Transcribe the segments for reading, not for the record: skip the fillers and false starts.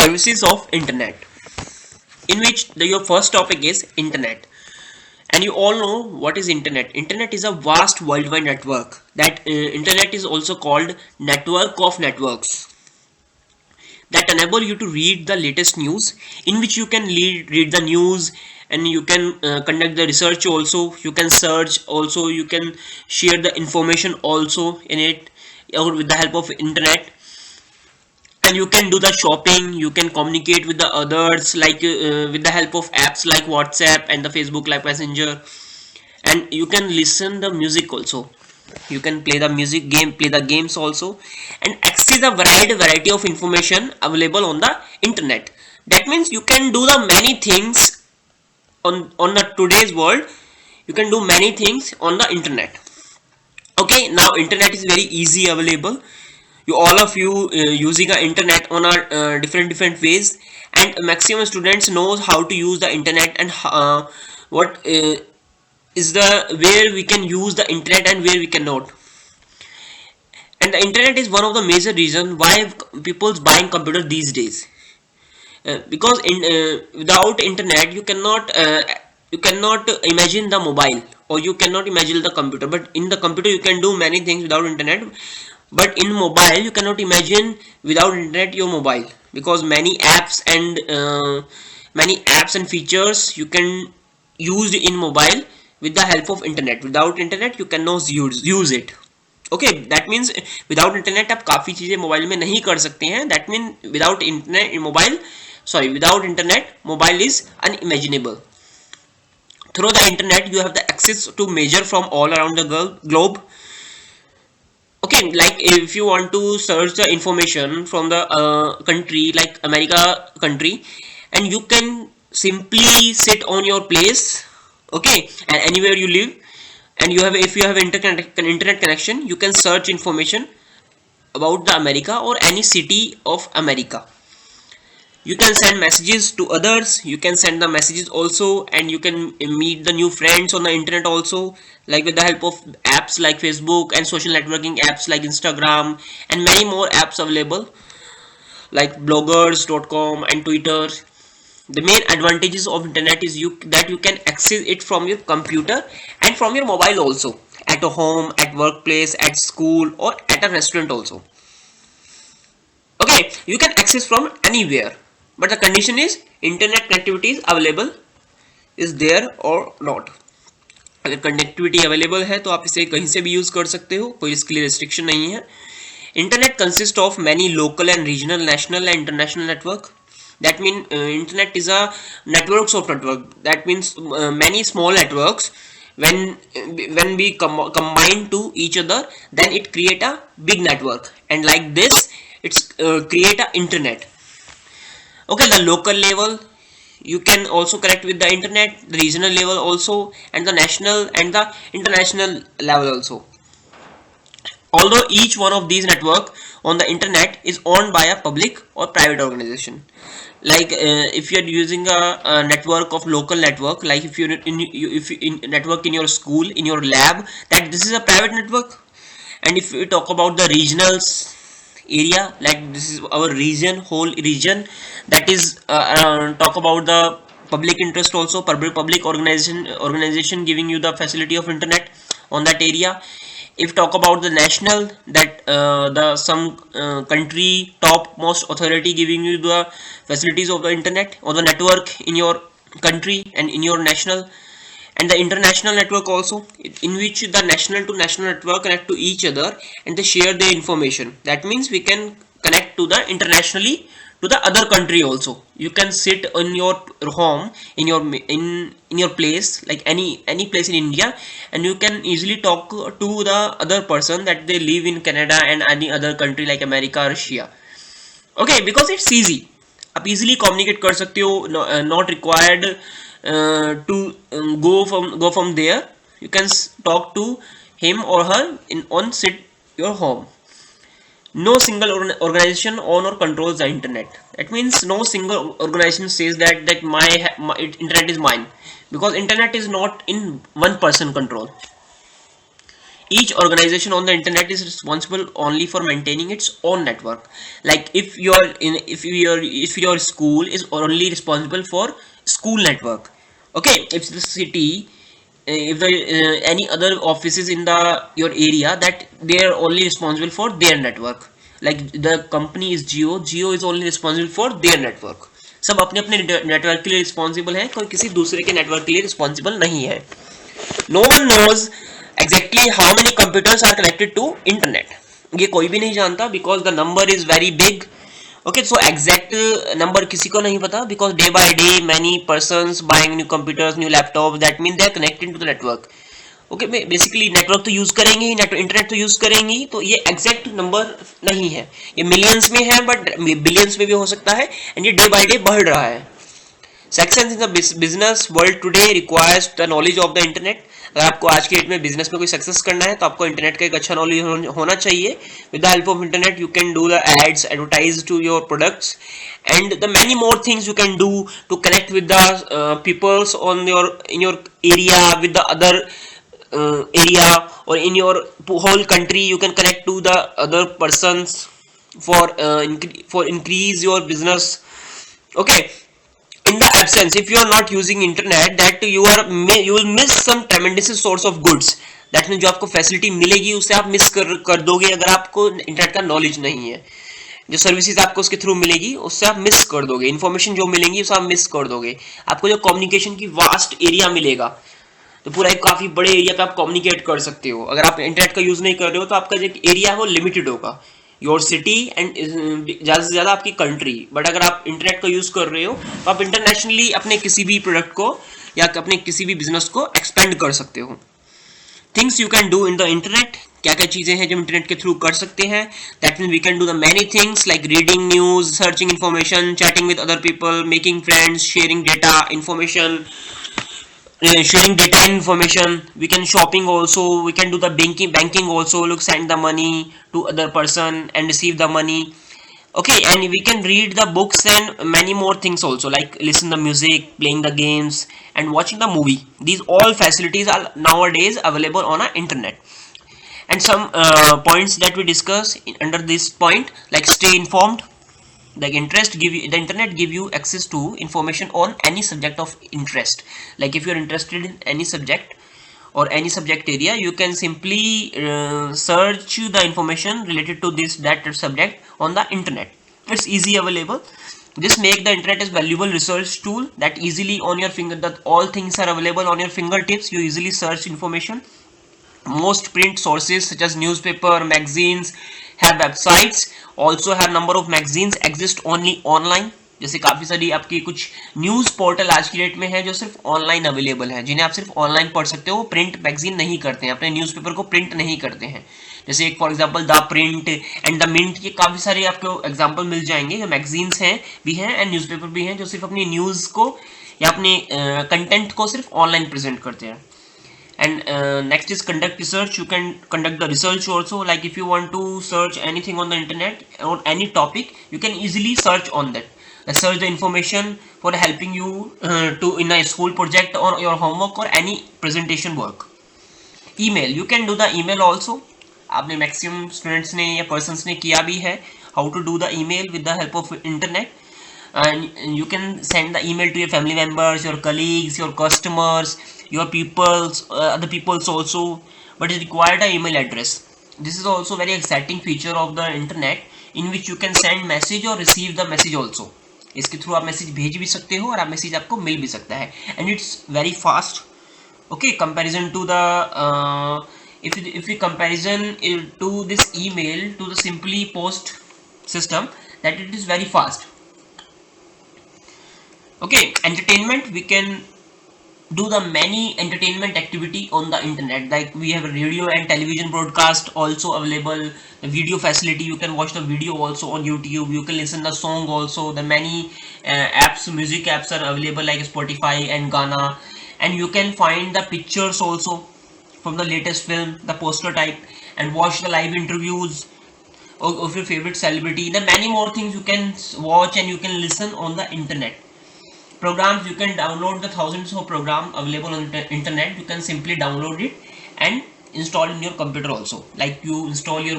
services of internet, in which your first topic is internet. And you all know what is internet. Internet is a vast worldwide network. That internet is also called network of networks, that enable you to read the latest news, in which you can read the news, and you can conduct the research also, you can search also, you can share the information also in it, or with the help of internet. And you can do the shopping, you can communicate with the others, like with the help of apps like WhatsApp and the Facebook Live Messenger. And you can listen the music also, you can play the music game, play the games also, and access a variety of information available on the internet. That means you can do the many things on the today's world. You can do many things on the internet. Okay, now internet is very easy available. You all of you using the internet on a different ways, and maximum students knows how to use the internet, and what is the where we can use the internet and where we cannot. And the internet is one of the major reason why people's buying computer these days. Because without internet you cannot imagine the mobile, or you cannot imagine the computer. But in the computer you can do many things without internet, but in mobile you cannot imagine without internet your mobile, because many apps and features you can use in mobile with the help of internet. Without internet you cannot use it. Okay, that means without internet आप काफ़ी चीज़ें mobile में नहीं कर सकते हैं. That mean without internet mobile, sorry, without internet mobile is unimaginable. Through the internet you have the access to measure from all around the globe. Okay, like if you want to search the information from the country like America country, and you can simply sit on your place, okay, and anywhere you live, and you have, if you have internet connection, you can search information about the America or any city of America. You can send messages to others, you can send the messages also, and you can meet the new friends on the internet also, like with the help of apps like Facebook and social networking apps like Instagram, and many more apps available like bloggers.com and Twitter. The main advantages of internet is that you can access it from your computer and from your mobile also, at a home, at workplace, at school, or at a restaurant also. Okay, you can access from anywhere, but the condition is internet connectivity is available, is there or not. अगर connectivity available है तो आप इसे कहीं से भी use कर सकते हो, कोई इसके लिए रिस्ट्रिक्शन नहीं है. Internet consist of many local and regional, national and international network. That means internet is a networks of network. That means many small networks, when we combine to each other, then it create a big network, and like this it's create a internet. Okay, the local level you can also connect with the internet, the regional level also, and the national and the international level also. Although each one of these network on the internet is owned by a public or private organization. Like if you are using a network of local network, like if you network in your school, in your lab, that this is a private network. And if we talk about the regionals area, like this is our region, whole region, that is talk about the public interest also, public organization giving you the facility of internet on that area. If talk about the national, that the some country top most authority giving you the facilities of the internet or the network in your country and in your national. And the international network also, in which the national to national network connect to each other and they share their information. That means we can connect to the internationally to the other country also. You can sit in your home, in your place, like any place in India, and you can easily talk to the other person that they live in Canada and any other country like America, Russia. Okay, because it's easy, आप easily communicate कर सकते हो, not required to go from there. You can talk to him or her on sit your home. No single organization own or controls the internet. That means no single organization says that my internet is mine, because internet is not in one person control. each organization on the internet is responsible only for maintaining its own network. Like if your school is only responsible for school network. Okay, if the city, if the any other offices in the your area, that they are only responsible for their network. Like the company is Jio is only responsible for their network. सब अपने अपने network के लिए responsible है, कोई किसी दूसरे के नेटवर्क के लिए रिस्पॉन्सिबल नहीं है. No one knows exactly how many computers are connected to internet. ये कोई भी नहीं जानता because the number is very big. Okay, so exact number किसी को नहीं पता because day by day many persons buying new computers, new laptop, that mean they are connected to the network. Okay, basically network तो use करेंगे ही, internet तो use करेंगे ही, तो ये एग्जैक्ट नंबर नहीं है. ये मिलियंस में है बट बिलियंस में भी हो सकता है, एंड ये डे बाय डे बढ़ रहा है. Success in the business world today requires the knowledge of the internet. अगर आपको आज के डेट में बिजनेस में कोई सक्सेस करना है तो आपको इंटरनेट का एक अच्छा नॉलेज होना चाहिए. With the help of internet you can do the ads, advertise to your products, and the many more things you can do to connect with the peoples on your in your area, with the other area, or in your whole country you can connect to the other persons for increase your business. Okay, in the absence, if you are not using internet, that you will miss some tremendous source of goods. that means जो आपको facility मिलेगी उसे आप miss कर दोगे अगर आपको internet का नॉलेज नहीं है. जो सर्विसेज आपको उसके थ्रू मिलेगी उससे आप मिस कर दोगे. इन्फॉर्मेशन जो मिलेंगी उसे आप मिस कर दोगे. आपको जो कम्युनिकेशन की वास्ट एरिया मिलेगा, तो पूरा एक काफी बड़े एरिया पे आप कम्युनिकेट कर सकते हो. अगर आप इंटरनेट का यूज नहीं कर रहे हो तो आपका जो एरिया है वो लिमिटेड होगा, योर सिटी एंड ज़्यादा से ज़्यादा आपकी कंट्री. बट अगर आप इंटरनेट का यूज कर रहे हो तो आप इंटरनेशनली अपने किसी भी प्रोडक्ट को या अपने किसी भी बिजनेस को एक्सपेंड कर सकते हो. Things you can do in the internet, क्या क्या चीजें हैं जो इंटरनेट के थ्रू कर सकते हैं. That mean we can do the many things like reading news, searching information, chatting with other people, making friends, sharing data information, sharing data information. We can shopping also, we can do the banking also, look, send the money to other person and receive the money. Okay, and we can read the books and many more things also, like listen the music, playing the games, and watching the movie. These all facilities are nowadays available on our internet. And some points that we discuss under this point, like stay informed. The internet give you access to information on any subject of interest. Like if you're interested in any subject or any subject area, you can simply search the information related to that subject on the internet. It's easy available. This make the internet as valuable research tool that easily on your finger, that all things are available on your fingertips. You easily search information. Most print sources such as newspaper, magazines have websites, also have number of magazines exist only online. जैसे काफी सारी आपकी कुछ news portal आज की date में है जो सिर्फ ऑनलाइन अवेलेबल है, जिन्हें आप सिर्फ ऑनलाइन पढ़ सकते हो. प्रिंट मैगजीन नहीं करते हैं, अपने न्यूज़पेपर को प्रिंट नहीं करते हैं. जैसे एक for example the Print and the Mint, ये काफी सारे आपको एग्जांपल मिल जाएंगे जो मैगजीन्स हैं भी हैं एंड न्यूज़पेपर भी हैं जो सिर्फ अपनी न्यूज़ को या अपने कंटेंट को सिर्फ ऑनलाइन प्रेजेंट करते हैं. And next is conduct research. You can conduct the research also, like if you want to search anything on the internet or any topic, you can easily search on that. Search the information for helping you to in a school project or your homework or any presentation work. Email, you can do the email also. आपने maximum students ने या persons ने किया भी है. How to do the email with the help of internet. And you can send the email to your family members, your colleagues, your customers, your peoples, other peoples also, but it required an email address. This is also very exciting feature of the internet in which you can send message or receive the message also. इसके through आप message भेज भी सकते हो और आप message आपको मिल भी सकता है, and it's very fast. Okay, comparison to the if we comparison to this email to the simply post system, that it is very fast. Okay, entertainment, we can do the many entertainment activity on the internet. Like we have a radio and television broadcast also available. The video facility, you can watch the video also on YouTube. You can listen the song also. The many apps, music apps are available like Spotify and Gaana, and you can find the pictures also from the latest film, the poster type, and watch the live interviews of your favorite celebrity. The many more things you can watch and you can listen on the internet. Programs, you can download the thousands of programs available on the internet. You can simply download it and installed in your computer also, like you install your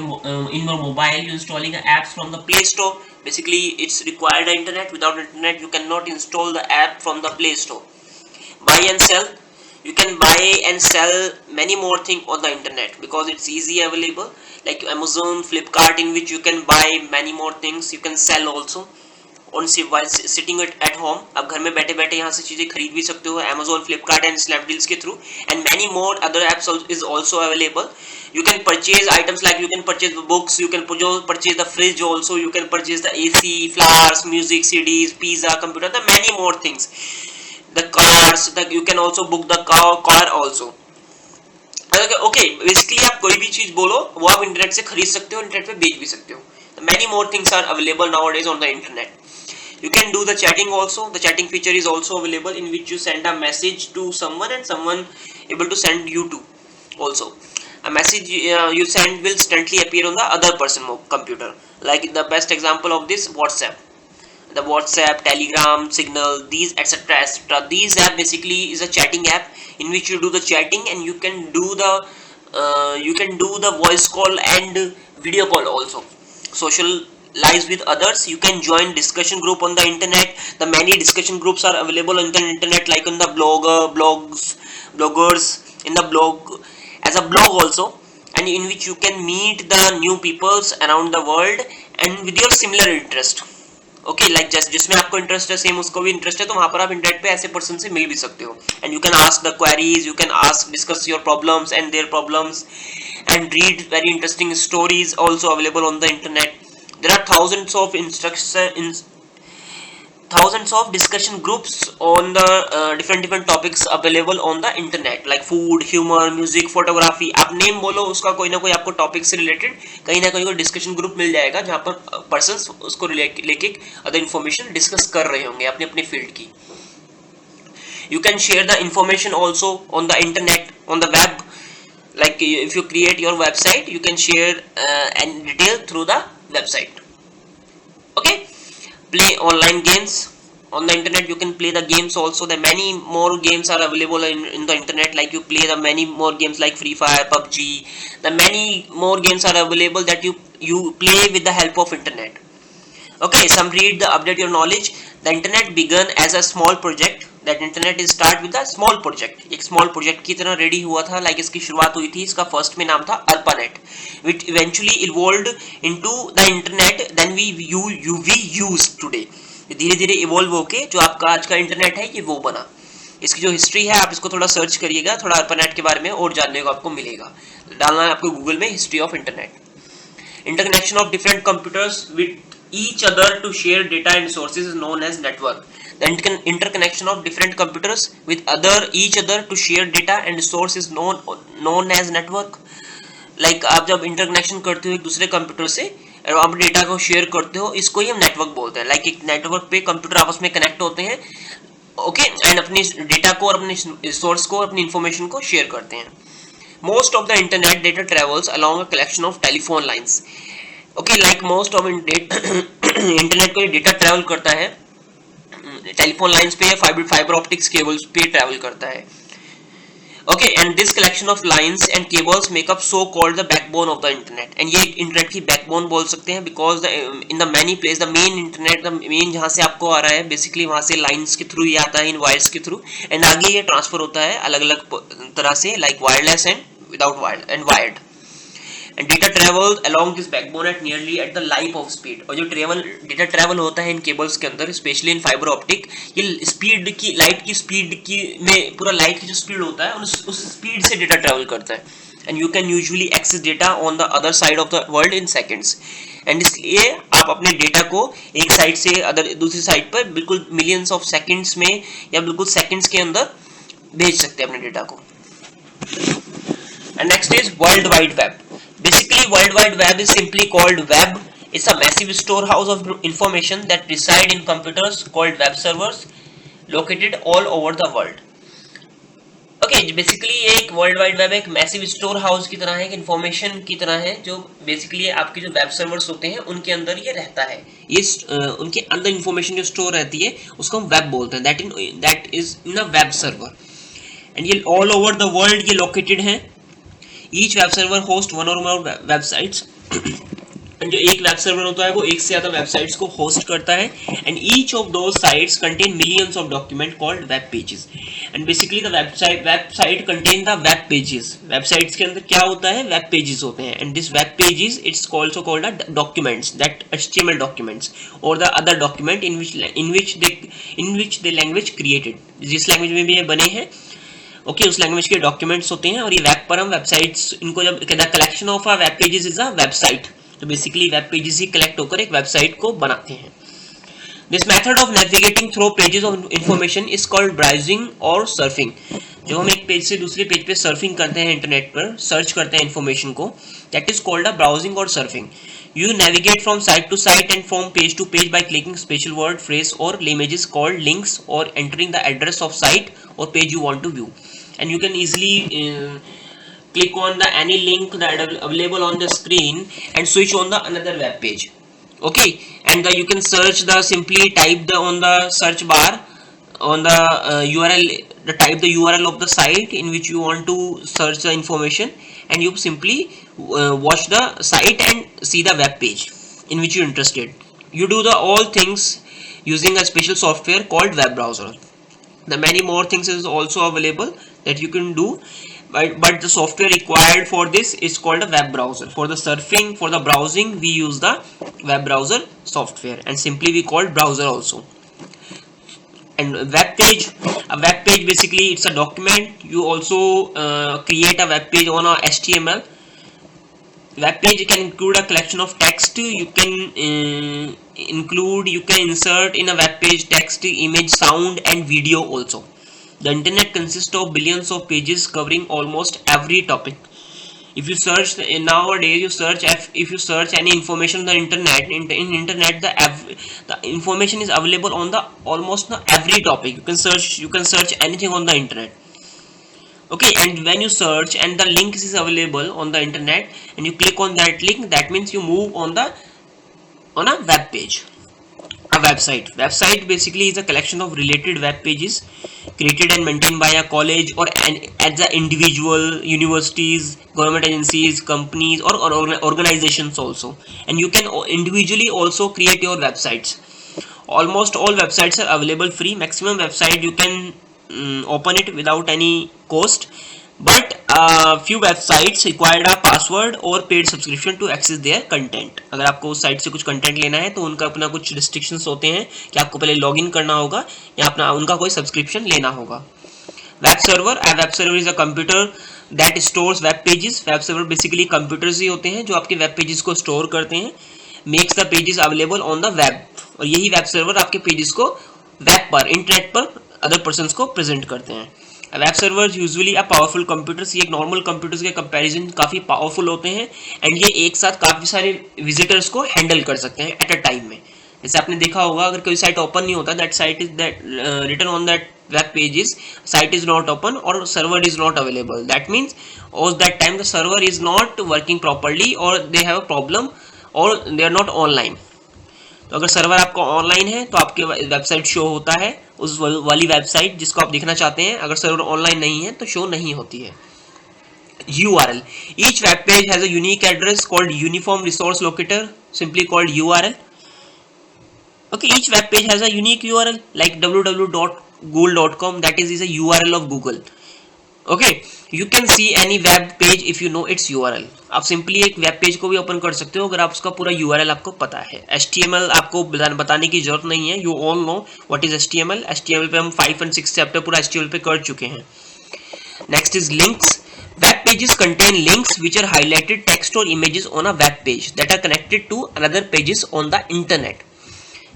in your mobile, you installing apps from the Play Store. Basically it's required internet. Without internet you cannot install the app from the Play Store. Buy and sell, you can buy and sell many more things on the internet because it's easy available, like Amazon, Flipkart, in which you can buy many more things. You can sell also on while sitting at home. आप घर में बैठे बैठे यहाँ से चीजें खरीद भी सकते हो Amazon, Flipkart and Snapdeals के through, and many more other apps is also available. You can purchase items like you can purchase the books, you can purchase the fridge also, you can purchase the AC, flowers, music, CDs, pizza, computer, the many more things. The cars, you can also book the car also. Okay, basically आप कोई भी चीज बोलो वो आप internet से खरीद सकते हो, इंटरनेट पे बेच भी सकते हो. Many more things are available nowadays on the internet. You can do the chatting also. The chatting feature is also available, in which you send a message to someone and someone able to send you to also. A message you send will instantly appear on the other person computer. Like the best example of this, WhatsApp. The WhatsApp, Telegram, Signal, these etc etc. These app basically is a chatting app in which you do the chatting, and you can do the voice call and video call also. Socialize with others. You can join discussion group on the internet. The many discussion groups are available on the internet, like on the bloggers in the blog, as a blog also, and in which you can meet the new peoples around the world and with your similar interest. Okay, like just जिसमें आपको interest है same उसको भी interest है, तो वहां पर आप इंटरनेट पे ऐसे पर्सन से मिल भी सकते हो. And you can ask the queries, you can ask discuss your problems and their problems and read very interesting stories also available on the internet. There are thousands of discussion groups on the different topics available on the internet, like food, humor, music, photography. आप name बोलो उसका, कोई ना कोई आपको topic से related कहीं ना कहीं कोई डिस्कशन ग्रुप मिल जाएगा जहां पर पर्सन्स उसको लेके अदर इंफॉर्मेशन डिस्कस कर रहे होंगे अपने अपने फील्ड की. You can share the information also on the internet, on the web. Like if you create your website, you can share and detail through the website. Okay, play online games on the internet. You can play the games also. The many more games are available in the internet, like you play the many more games like Free Fire, PUBG. The many more games are available that you play with the help of internet. Okay, some read the update your knowledge. The internet began as a small project. That internet is start with a small project. एक small project की तरह ready हुआ था, like इसकी शुरुआत हुई थी. इसका फर्स्ट में नाम था ARPANET, which eventually evolved into the internet then we use today. धीरे धीरे इवॉल्व होके जो आपका आज का इंटरनेट है ये वो बना. इसकी जो हिस्ट्री है आप इसको थोड़ा सर्च करिएगा, थोड़ा ARPANET के बारे में और जानने को आपको मिलेगा. डालना है आपको गूगल में history of internet. Interconnection of different computers with each other to share data and sources is known as network. The interconnection of different computers with each other to share data and source is known as network. Like आप जब interconnection करते हो एक दूसरे computer से और आप data को शेयर करते हो, इसको ही हम नेटवर्क बोलते हैं. लाइक एक नेटवर्क पे कंप्यूटर आपस में कनेक्ट होते हैं, ओके, एंड अपने डेटा को और अपने सोर्स को, अपनी इंफॉर्मेशन को शेयर करते हैं. Most of the internet data travels along a collection of telephone lines. Okay, like most of internet को डेटा ट्रैवल करता है टेलीफोन लाइंस पे या फाइबर ऑप्टिक्स केबल्स पे ट्रैवल करता है. Okay, and this collection of lines and cables make up so called the backbone of the internet. And ये internet की बैकबोन बोल सकते हैं, because in the many place the main internet, the main जहां से आपको आ रहा है बेसिकली वहां से लाइंस के थ्रू ही आता है, इन वायर्स के थ्रू, एंड आगे ये ट्रांसफर होता है अलग अलग तरह से, like wireless and without wired. And data travels along this backbone at nearly at the light of speed. और जो डेटा ट्रेवल होता है इन केबल्स के अंदर, स्पेशली इन फाइबर ऑप्टिक, ये स्पीड की, लाइट की स्पीड की में, पूरा लाइट की जो स्पीड होता है उस स्पीड से डेटा ट्रेवल करता है. And you can usually access data on the other side of the world in seconds. And इसलिए आप अपने डेटा को एक साइड से दूसरी साइड पर बिल्कुल मिलियंस ऑफ सेकेंड्स में या बिल्कुल सेकेंड्स के अंदर भेज सकते हैं अपने डेटा को. And next is world wide web. Basically, World Wide Web is simply called web. It's a massive storehouse of information that reside in computers called web servers located all over the world. Okay, basically एक World Wide Web एक massive storehouse की तरह है, एक information की तरह है, जो basically आपके जो web servers होते हैं उनके अंदर ये रहता है. ये उनके अंदर information जो store रहती है उसको हम web बोलते हैं. That is in a web server. And ये all over the world ये located है. Each web server host one और मोर वेबसाइट्स, जो एक वेब सर्वर होता है वो एक से ज्यादा वेबसाइट्स को होस्ट करता है, and each of those sites contain millions of document called web pages, and basically the website contain the web pages. Websites के अंदर क्या होता है, वेब पेजेस होते हैं, and this web pages it's also called the documents, that HTML documents और the other document in which the language created, जिस language में भी ये बने हैं ओके उस लैंग्वेज के डॉक्यूमेंट्स होते हैं। और ये वेब पर हम वेबसाइट्स, इनको जब the collection of a web pages is a website, तो बेसिकली वेब पेजेस ही कलेक्ट होकर एक वेबसाइट को बनाते हैं। This method of navigating through pages of information is called browsing और सर्फिंग। जब हम एक पेज से दूसरे पेज पे सर्फिंग करते हैं, इंटरनेट पर सर्च करते हैं इंफॉर्मेशन को, that is called a browsing और surfing. You navigate from site to site and from page to page by clicking special word, phrase or images called links or entering the address of site or page you want to view. And you can easily click on the any link that available on the screen and switch on the another web page. Okay, and you can search the simply type the on the search bar on the URL, the type the URL of the site in which you want to search the information, and you simply watch the site and see the web page in which you're interested. You do the all things using a special software called web browser. The many more things is also available that you can do, but the software required for this is called a web browser. For the surfing, for the browsing, we use the web browser software, and simply we call browser also. And web page, a web page basically it's a document. You also create a web page on a HTML. Web page can include a collection of text. You can insert in a web page text, image, sound and video also. The internet consists of billions of pages covering almost every topic. If you search nowadays, if you search any information on the internet, in internet the information is available on the almost every topic. You can search anything on the internet. Okay, and when you search and the link is available on the internet and you click on that link, that means you move on a web page. A website basically is a collection of related web pages created and maintained by a college or as a individual, universities, government agencies, companies or organizations also. And you can individually also create your websites. Almost all websites are available free. Maximum website you can open it without any cost, but few websites required a password or paid subscription to access their content. अगर आपको उस site से कुछ content लेना है तो उनका अपना कुछ रिस्ट्रिक्शंस होते हैं कि आपको पहले लॉगिन करना होगा या अपना उनका कोई सब्सक्रिप्शन लेना होगा. Web server, a web server is a computer that stores web pages. Web server basically computers ही होते हैं जो आपके वेब पेजेस को स्टोर करते हैं. Makes the pages available on the web, और यही वेब सर्वर आपके पेजेस को वेब पर, इंटरनेट पर अदर पर्सन्स को प्रेजेंट करते हैं. Web server usually a powerful computers, ये एक नॉर्मल कंप्यूटर्स के कंपैरिजन काफ़ी पावरफुल होते हैं, एंड ये एक साथ काफ़ी सारे विजिटर्स को हैंडल कर सकते हैं एट अ टाइम में. जैसे आपने देखा होगा अगर कोई साइट ओपन नहीं होता, that site is that written on that web pages, site is not open और server is not available. That means all that time the server is not working properly और दे हैव अ प्रॉब्लम और they are not online. तो अगर server आपका online है तो आपके website show होता है, उस वाली वेबसाइट जिसको आप देखना चाहते हैं. अगर सर्वर ऑनलाइन नहीं है तो शो नहीं होती है. URL, each web page has a unique address called uniform resource locator, simply called URL. Okay, each web page has a unique URL like www.google.com, that is a URL of Google. Okay, you can see any web page if you know its URL. आप simply एक web page को भी open कर सकते हो अगर आप उसका पूरा URL आपको पता है. HTML आपको बताने की जरूरत नहीं है, you all know what is HTML. HTML पे हम 5 and 6 चैप्टर पूरा HTML पे कर चुके हैं. Next is links. Web pages contain links which are highlighted text or images on a web page that are connected to another pages on the internet.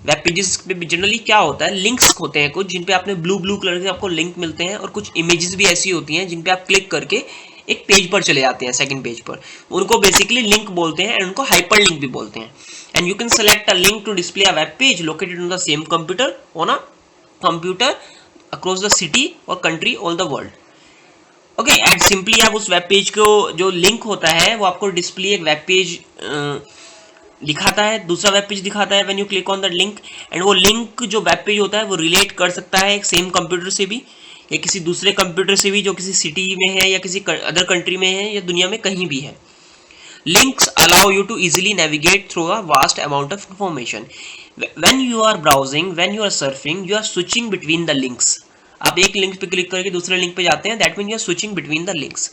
Web pages पे generally क्या होता है, links होते हैं कुछ जिन पे आपने ब्लू कलर के आपको लिंक मिलते हैं, और कुछ इमेजेस भी ऐसी होती हैं जिन पे आप क्लिक करके एक पेज पर चले जाते हैं, सेकंड पेज पर. उनको बेसिकली लिंक बोलते हैं एंड उनको हाइपर लिंक भी बोलते हैं. And you can select a link to display a web page located on the same computer on a computer across the city और country all the world. Okay, and simply आप उस web page को जो link होता है वो आपको display एक वेब पेज दिखाता है, दूसरा वेब पेज दिखाता है when you click on the link. And वो लिंक जो वेब पेज होता है वो रिलेट कर सकता है एक सेम कंप्यूटर से भी, या किसी दूसरे कंप्यूटर से भी जो किसी सिटी में है या किसी अदर कंट्री में है या दुनिया में कहीं भी है। Links allow you to easily navigate through a vast amount of information. When you are browsing, when you are surfing, you are switching between the links. आप एक लिंक पे क्लिक करके दूसरे लिंक पे जाते हैं, that means you are switching between the links.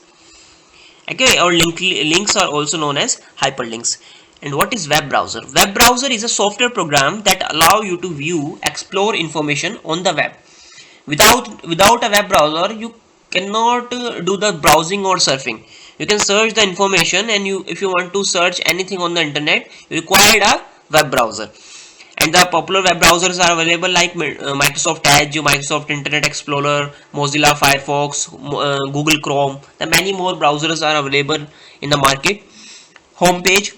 Okay, or links are also known as hyperlinks. And what is web browser? Web browser is a software program that allow you to view, explore information on the web. Without a web browser, you cannot do the browsing or surfing. You can search the information, and if you want to search anything on the internet, you require a web browser. And the popular web browsers are available like Microsoft Edge, Microsoft Internet Explorer, Mozilla Firefox, Google Chrome. The many more browsers are available in the market. Homepage.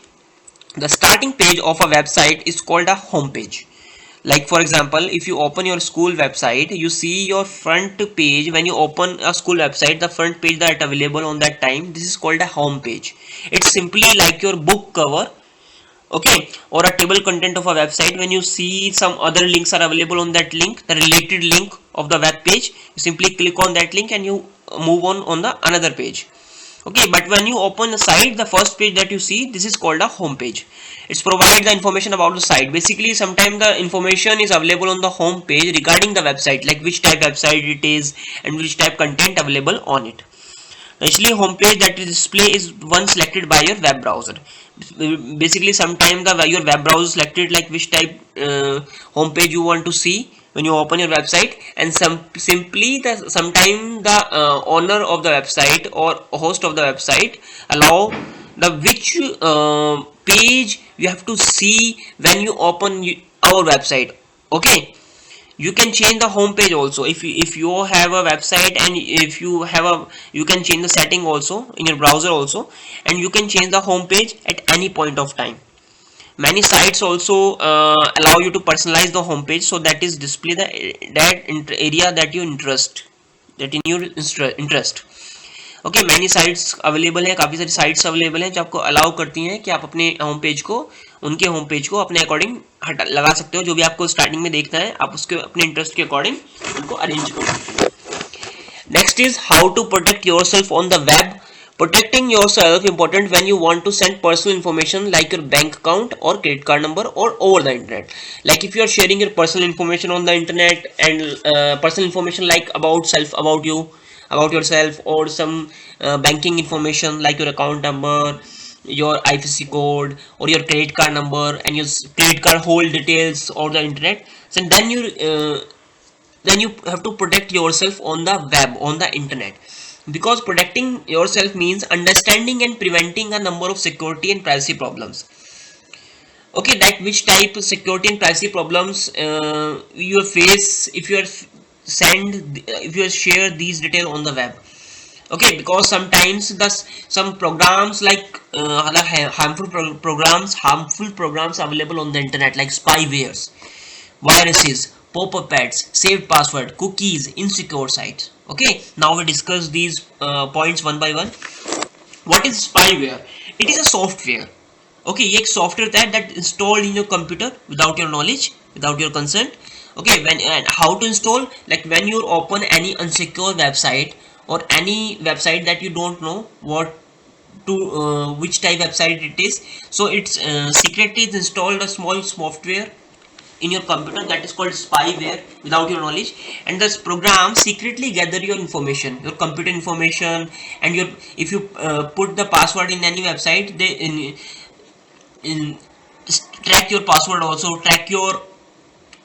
The starting page of a website is called a homepage. Like for example, if you open your school website, you see your front page. When you open a school website, the front page that available on that time, this is called a home page. It's simply like your book cover, okay, or a table content of a website. When you see some other links are available on that link, the related link of the web page, you simply click on that link and you move on the another page. Okay, but when you open the site, the first page that you see, this is called a home page. It's provide the information about the site. Basically, sometimes the information is available on the home page regarding the website, like which type website it is and which type content available on it. Actually, home page that is display is one selected by your web browser. Basically, sometimes your web browser selected like which type home page you want to see when you open your website, and sometime the owner of the website or host of the website allow the which page you have to see when you open our website. Okay, you can change the home page also. If you have a website, and if you have you can change the setting also in your browser also, and you can change the home page at any point of time. Many sites also allow you to personalize the home page, so that is display area that you interest, that in your interest. Okay, many sites available है, काफ़ी सारी sites available हैं जो आपको allow करती हैं कि आप अपने होम पेज को, उनके होम पेज को अपने अकॉर्डिंग लगा सकते हो। जो भी आपको स्टार्टिंग में देखना है, आप उसके अपने इंटरेस्ट के अकॉर्डिंग उनको अरेंज कर सकते हो। Next is how to protect yourself on the web. Protecting yourself important when you want to send personal information like your bank account or credit card number or over the internet. Like if you are sharing your personal information on the internet, and personal information like about yourself, or some banking information like your account number, your IFSC code, or your credit card number, and your credit card hold details over the internet. So then you have to protect yourself on the web, on the internet. Because protecting yourself means understanding and preventing a number of security and privacy problems. Okay, that which type of security and privacy problems you face if you share these details on the web. Okay, because sometimes some programs like harmful programs available on the internet, like spywares, viruses, pop-up ads, saved password, cookies, insecure sites. Okay, now we discuss these points one by one. What is spyware? It is a software. Okay, ये एक software that installed in your computer without your knowledge, without your consent. Okay, and how to install? Like when you open any unsecure website, or any website that you don't know which type website it is, so it's secretly it's installed a small software in your computer that is called spyware without your knowledge, and this program secretly gather your information, your computer information, and if you put the password in any website, they track your password, also track your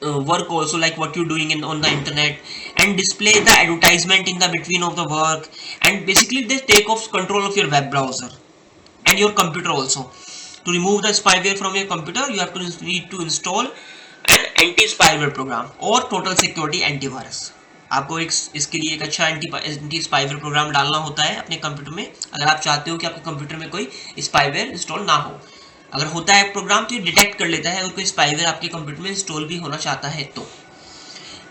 work also, like what you're doing on the internet, and display the advertisement in the between of the work, and basically they take off control of your web browser and your computer also. To remove the spyware from your computer, you have to need to install an anti-spyware program or total security antivirus. आपको इसके लिए एक अच्छा anti spyware programme डालना होता है अपने computer में, अगर आप चाहते हो कि आपके कंप्यूटर में कोई स्पाईवेयर इंस्टॉल ना हो। अगर होता है प्रोग्राम तो ये डिटेक्ट कर लेता है अगर कोई स्पाईवेयर आपके कंप्यूटर में इंस्टॉल भी होना चाहता है तो।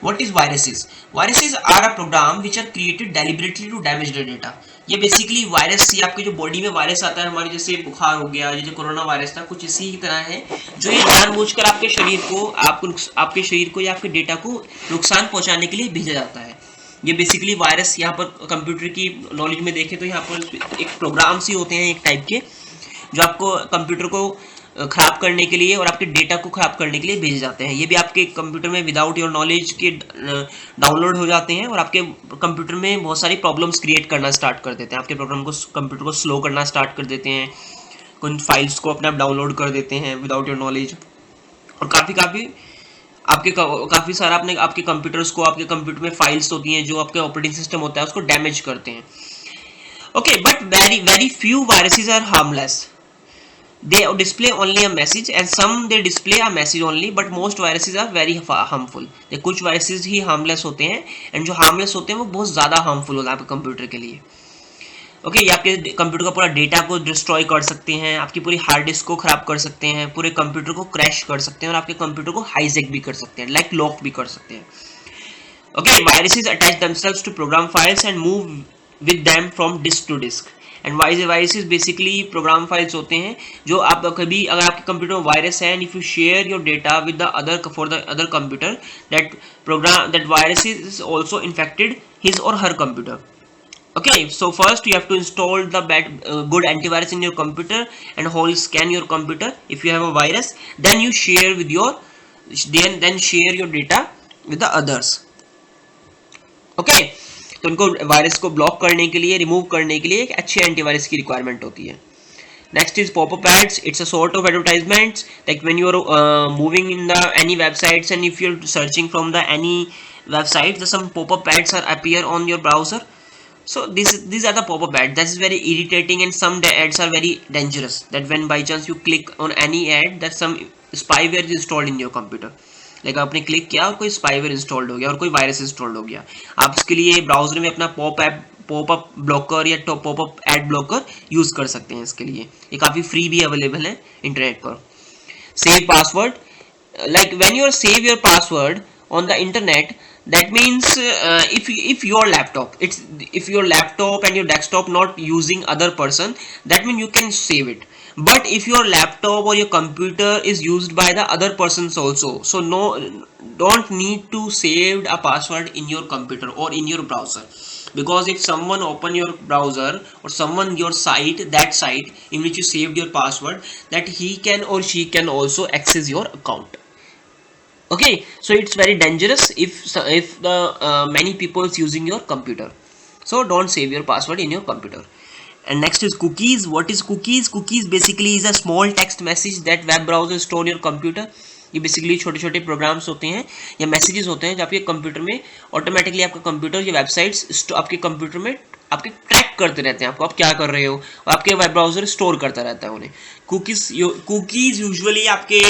What is viruses? Viruses are a program which are created deliberately to damage the data. ये बेसिकली वायरस, ये आपके जो बॉडी में वायरस आता है हमारे, जैसे बुखार हो गया, ये जो कोरोना वायरस था, कुछ इसी की तरह है, जो ये जानबूझकर आपके शरीर को या आपके डेटा को नुकसान पहुंचाने के लिए भेजा जाता है। ये बेसिकली वायरस, यहाँ पर कंप्यूटर की नॉलेज में देखें तो यहाँ पर एक प्रोग्राम्स ही होते हैं एक टाइप के, जो आपको कंप्यूटर को खराब करने के लिए और आपके डेटा को खराब करने के लिए भेजे जाते हैं। ये भी आपके कंप्यूटर में विदाउट योर नॉलेज के डाउनलोड हो जाते हैं और आपके कंप्यूटर में बहुत सारी प्रॉब्लम्स क्रिएट करना स्टार्ट कर देते हैं। आपके प्रोग्राम को, कंप्यूटर को स्लो करना स्टार्ट कर देते हैं, कुछ फाइल्स को अपने आप डाउनलोड कर देते हैं विदाउट योर नॉलेज, और काफ़ी सारा अपने आपके कंप्यूटर्स को, आपके कंप्यूटर में फाइल्स होती हैं जो आपके ऑपरेटिंग सिस्टम होता है उसको डैमेज करते हैं। Okay, but very very few viruses are harmless. They display only a message and some they display a message only, but most viruses are very harmful. ये कुछ viruses ही harmless होते हैं and जो harmless होते हैं वो बहुत ज़्यादा harmful होता है आपके कंप्यूटर के लिए। ओके, ये आपके कंप्यूटर का पूरा डेटा को डिस्ट्रॉय कर सकते हैं, आपकी पूरी हार्ड डिस्क को खराब कर सकते हैं, पूरे कंप्यूटर को क्रैश कर सकते हैं और आपके कंप्यूटर को हाईजैक भी कर सकते हैं, लाइक लॉक भी कर सकते हैं। Okay, viruses attach themselves to program files and move with them from disk to disk. And viruses basically program files होते हैं जो आप कभी, अगर आपके कंप्यूटर में वायरस है and if you share your data with the other for the other computer, that virus is also infected his और हर computer. Okay, so first you have to install the good antivirus in your computer and whole scan your computer. If you have a virus, then you share with your then share your data with the others. Okay, तो उनको virus को block करने के लिए, remove करने के लिए एक अच्छे एंटीवायरस की रिक्वायरमेंट होती है। Next is pop-up ads. It's a sort of advertisements like when you are moving in the any websites and if you're searching from the any website, some pop-up ads are appear on your browser. So these are the pop-up ads. That is very irritating and some ads are very dangerous. That when by chance you click on any ad, that some spyware is installed in your computer. Like आपने click किया और कोई spyware installed हो गया और कोई virus installed हो गया। आप इसके लिए ब्राउजर में अपना पॉपअप ब्लॉकर या पॉपअप एड ब्लॉकर यूज कर सकते हैं। इसके लिए ये काफ़ी फ्री भी अवेलेबल है इंटरनेट पर। Save password, like when you save your password on the internet, that means if your laptop, if your laptop and your desktop not using other person, that means you can save it. But if your laptop or your computer is used by the other persons also, so no, don't need to save a password in your computer or in your browser, because if someone open your browser or someone your site, that site in which you saved your password, that he can or she can also access your account. Okay, so it's very dangerous if the many people is using your computer. So don't save your password in your computer. And next is cookies. What is cookies? Cookies basically is a small text message that web browser store your computer. ये basically छोटे छोटे programmes होते हैं या messages होते हैं जो आपके कंप्यूटर में ऑटोमेटिकली, आपका कंप्यूटर या वेबसाइट्स आपके कंप्यूटर में आपके ट्रैक करते रहते हैं आपको, आप क्या कर रहे हो, और आपके वेब ब्राउजर स्टोर करता रहता है उन्हें। कुकीज यूजुअली आपके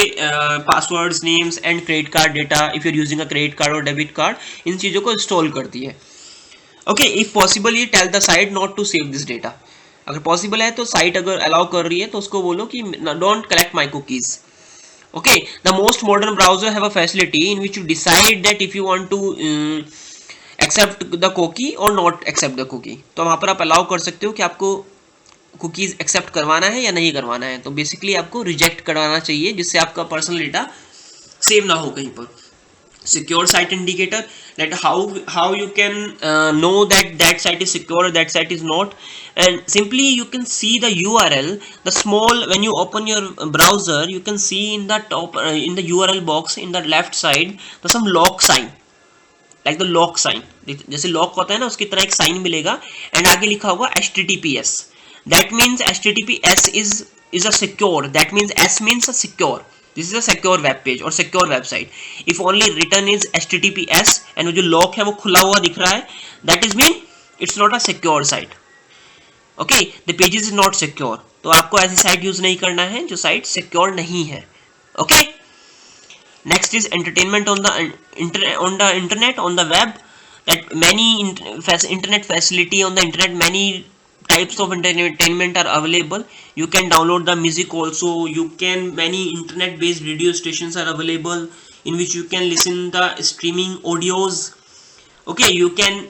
passwords, names and credit card data, if you are using a credit card और डेबिट कार्ड, इन चीज़ों को स्टोर करती है। ओके, इफ पॉसिबल ये tell the site not to save this data. अगर पॉसिबल है तो साइट अगर अलाउ कर रही है तो उसको बोलो कि don't collect my cookies. Okay, the most modern browser have a facility in which you decide that if you want to accept the cookie or not accept the cookie. तो वहाँ पर आप अलाउ कर सकते हो कि आपको कुकीज़ एक्सेप्ट करवाना है या नहीं करवाना है। तो बेसिकली आपको रिजेक्ट करवाना चाहिए जिससे आपका पर्सनल डेटा सेव ना हो कहीं पर। Secure site indicator, that how you can know that site is secure or that site is not, and simply you can see the URL, the small, when you open your browser you can see in the top in the URL box in the left side the some lock sign, like the lock sign, जैसे lock होता है ना उसकी तरह एक sign मिलेगा and आगे लिखा होगा HTTPS. that means HTTPS is a secure, that means S means a secure. This is a secure web page or secure website. If only written is HTTPS and वो जो लॉक है वो खुला हुआ दिख रहा है, that is mean it's not a secure site. Okay, the page is not secure. तो आपको ऐसी साइट यूज नहीं करना है जो साइट सिक्योर नहीं है। Okay. Next is entertainment on the internet, on the web. That many internet facility on the internet, many types of entertainment are available. You can download the music also. You can, many internet based radio stations are available in which you can listen the streaming audios. Okay, you can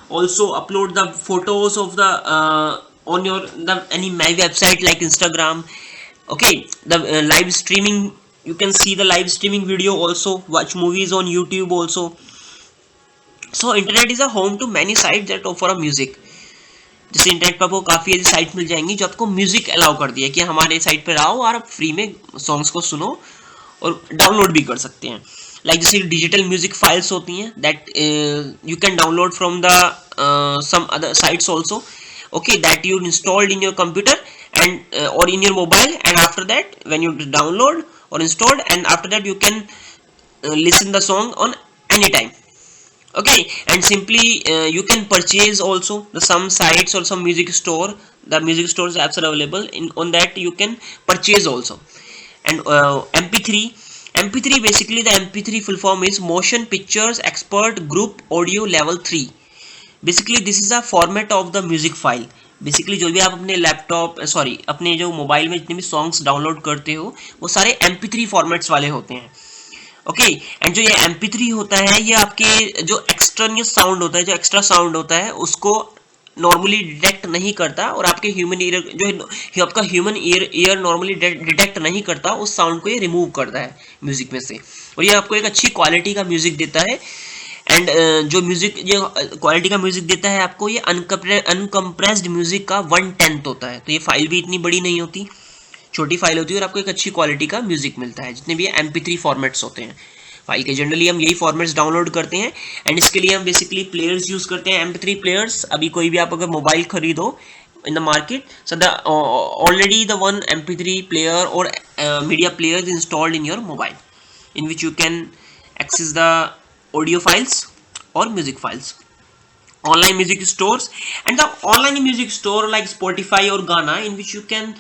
also upload the photos of the on your any my website like Instagram. Okay, the live streaming, you can see the live streaming video also, watch movies on YouTube also. So internet is a home to many site that offer a music. जैसे internet पर आपको काफ़ी ऐसी site मिल जाएंगी जो आपको music allow कर दिया है कि हमारे साइट पर आओ और आप फ्री में सॉन्ग्स को सुनो और डाउनलोड भी कर सकते हैं। लाइक जैसे डिजिटल म्यूजिक फाइल्स होती हैं that you can download from the some other sites also, okay, that you installed in your computer and or in your mobile, and after that when you download or installed, and after that you can listen the song on any time. Okay, and simply you can purchase also the some sites or some music store, the music stores apps are available in on that you can purchase also. And mp3 basically the mp3 full form is motion pictures expert group audio level 3। Basically this is a format of the music file. Basically जो भी आप अपने laptop sorry अपने जो mobile में जितने भी songs download करते हो वो सारे MP3 फॉर्मेट्स वाले होते हैं। ओके, एंड जो ये MP3 होता है ये आपके जो एक्सटर्नल साउंड होता है, जो एक्स्ट्रा साउंड होता है उसको नॉर्मली डिटेक्ट नहीं करता, और आपके ह्यूमन ईयर जो आपका ह्यूमन ईयर नॉर्मली डिटेक्ट नहीं करता उस साउंड को ये रिमूव करता है म्यूजिक में से, और ये आपको एक अच्छी क्वालिटी का म्यूजिक देता है। एंड जो म्यूजिक जो क्वालिटी का म्यूजिक देता है आपको, ये अनकम्प्रेस्ड म्यूजिक का 1/10 होता है, तो ये फाइल भी इतनी बड़ी नहीं होती, छोटी फाइल होती है और आपको एक अच्छी क्वालिटी का म्यूजिक मिलता है। जितने भी MP3 फॉर्मेट्स होते हैं फाइल के, जनरली हम यही फॉर्मेट्स डाउनलोड करते हैं। एंड इसके लिए हम बेसिकली प्लेयर्स यूज करते हैं, MP3 प्लेयर्स। अभी कोई भी आप अगर मोबाइल खरीदो in the market, so the already the one MP3 player or media player is installed in your mobile, in which you can access the audio files or music files. Online music stores, and the online music store like Spotify or Gaana, in which you can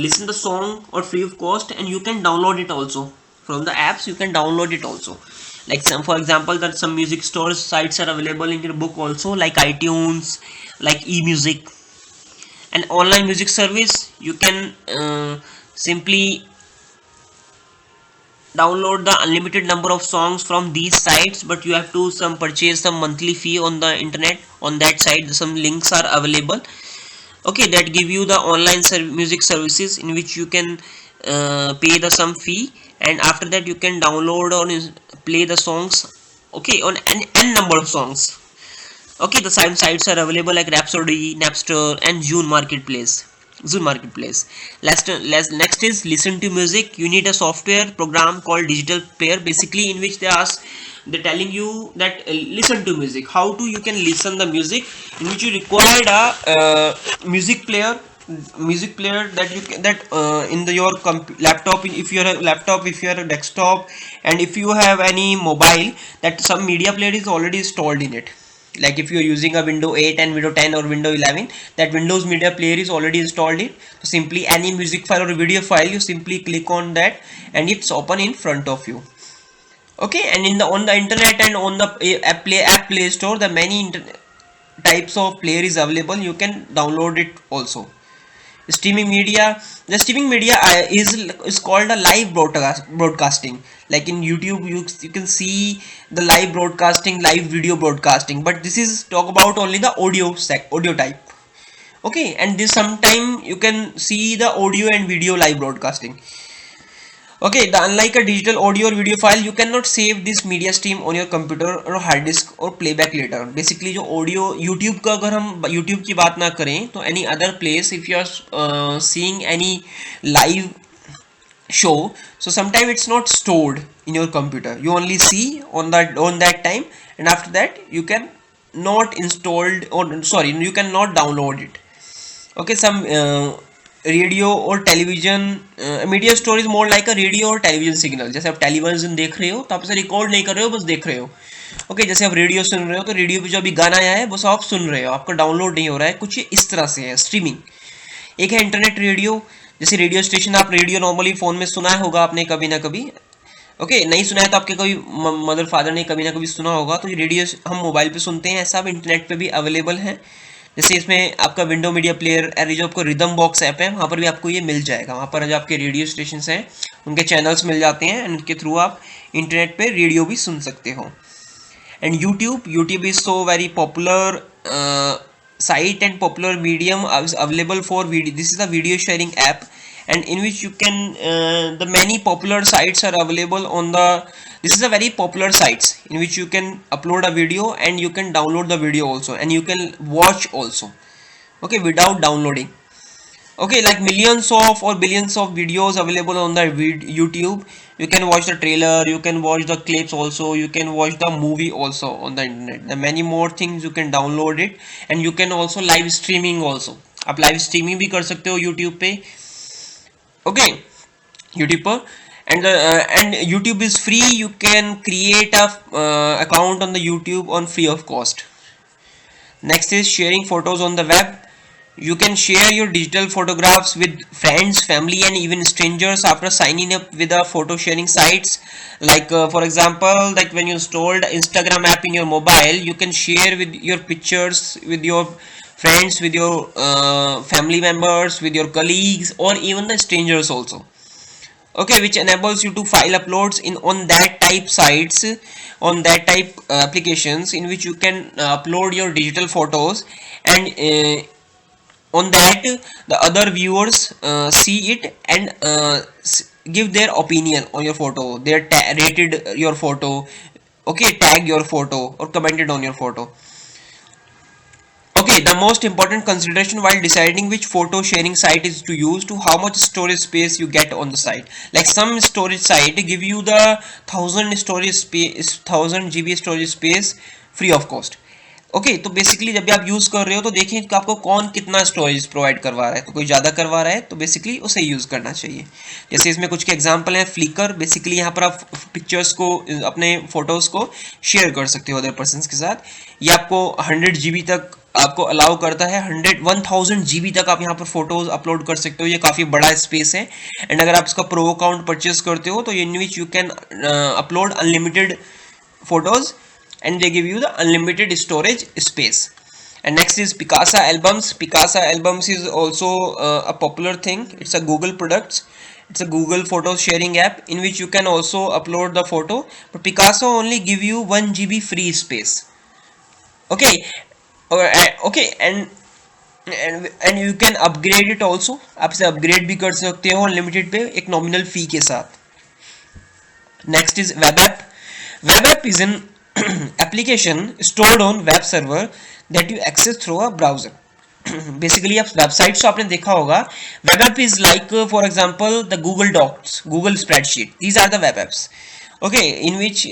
listen the song or free of cost, and you can download it also from the apps. You can download it also, like some, for example, that some music stores sites are available in your book also, like iTunes, like eMusic. And online music service, you can simply download the unlimited number of songs from these sites, but you have to purchase some monthly fee on the internet. On that site some links are available, okay, that give you the online music services in which you can pay the some fee, and after that you can download or play the songs, okay, on n number of songs. Okay, the same sites are available like Rhapsody, Napster, and Zune Marketplace. Next is listen to music. You need a software program called digital player, basically in which they're telling you that listen to music. How to you can listen the music, in which you required a music player that you can in your laptop, if you have a laptop, if you have a desktop, and if you have any mobile, that some media player is already installed in it. Like if you are using a Windows 8 and Windows 10 or Windows 11, that Windows media player is already installed in. So simply any music file or video file, you simply click on that and it's open in front of you. Okay, and on the internet and on the app play store, the many types of player is available. You can download it also. Streaming media, the streaming media is called a live broadcasting. Like in YouTube you can see the live broadcasting, live video broadcasting, but this is talk about only the audio type. Okay, and this sometime you can see the audio and video live broadcasting. Okay, unlike a digital audio or video file, you cannot save this media stream on your computer or hard disk or playback later. Basically जो audio YouTube का, अगर हम YouTube की बात ना करें तो any other place, if you are seeing any live show, so sometimes it's not stored in your computer. You only see on that time, and after that you can not installed, or sorry, you cannot download it. Okay, some radio और television media store is more like a radio और television signal. जैसे आप television देख रहे हो तो आप इसे रिकॉर्ड नहीं कर रहे हो, बस देख रहे हो। ओके, जैसे आप रेडियो सुन रहे हो तो रेडियो पे जो अभी गाना आया है बस आप सुन रहे हो, आपका डाउनलोड नहीं हो रहा है, कुछ इस तरह से है स्ट्रीमिंग। एक है इंटरनेट रेडियो, जैसे रेडियो स्टेशन, आप रेडियो नॉर्मली फ़ोन में सुना होगा आपने कभी ना कभी। ओके, नहीं सुना है तो आपके कोई मदर फादर ने कभी ना कभी सुना होगा। तो ये रेडियो हम मोबाइल पे सुनते हैं, ऐसा अब इंटरनेट पे भी अवेलेबल है। जैसे इसमें आपका विंडो मीडिया प्लेयर, जो आपको रिदम बॉक्स ऐप है, वहाँ पर भी आपको ये मिल जाएगा। वहाँ पर जो आपके रेडियो स्टेशन हैं उनके चैनल्स मिल जाते हैं, एंड उनके थ्रू आप इंटरनेट पे रेडियो भी सुन सकते हो। And YouTube is so very popular site and popular medium is available for video. This is a video sharing app, and in which you can the many popular sites are available on the, this is a very popular sites in which you can upload a video and you can download the video also and you can watch also, okay, without downloading. Okay, like millions of or billions of videos available on the YouTube. You can watch the trailer, you can watch the clips also, you can watch the movie also on the internet. There are many more things, you can download it and you can also live streaming also. आप live streaming भी कर सकते हो YouTube पे, okay, YouTube पर. And YouTube is free. You can create a account on the YouTube on free of cost. Next is sharing photos on the web. You can share your digital photographs with friends, family, and even strangers after signing up with a photo sharing sites. Like for example, like when you installed Instagram app in your mobile, you can share with your pictures with your friends, with your family members, with your colleagues, or even the strangers also. Okay, which enables you to file uploads in on that type sites, on that type applications in which you can upload your digital photos, and on that the other viewers see it and give their opinion on your photo, they rated your photo, okay, tag your photo or commented on your photo. Okay, the most important consideration while deciding which photo sharing site is to use to how much storage space you get on the site. Like some storage site give you the 1000 GB storage space free of cost. Okay तो basically जब भी आप use कर रहे हो तो देखें कि आपको कौन कितना स्टोरेज प्रोवाइड करवा रहा है, तो कोई ज़्यादा करवा रहा है तो बेसिकली उसे यूज़ करना चाहिए. जैसे इसमें कुछ के एग्जांपल हैं. फ्लिकर, बेसिकली यहाँ पर आप पिक्चर्स को, अपने फोटोज़ को शेयर कर सकते हो अदर पर्सन के साथ. ये आपको 100 GB तक आपको अलाउ करता है. 1000 GB तक आप यहाँ पर फोटोज अपलोड कर सकते हो. ये काफ़ी बड़ा स्पेस है. एंड अगर आप इसका प्रो अकाउंट परचेज करते हो तो in which you can upload unlimited photos and they give you the unlimited storage space. And next is Picasa albums. Picasa albums is also a popular thing. It's a Google products. It's a Google photo sharing app in which you can also upload the photo, but Picasso only give you 1 GB free space. Okay, okay, and you can upgrade it also. आप इसे upgrade भी कर सकते हो unlimited पे एक nominal fee के साथ. Next is web app. Web app is an application stored on web server that you access through a browser. Basically आप वेबसाइट तो आपने देखा होगा. Web app is like for example the Google docs, Google spreadsheet. These are the web apps, okay, in which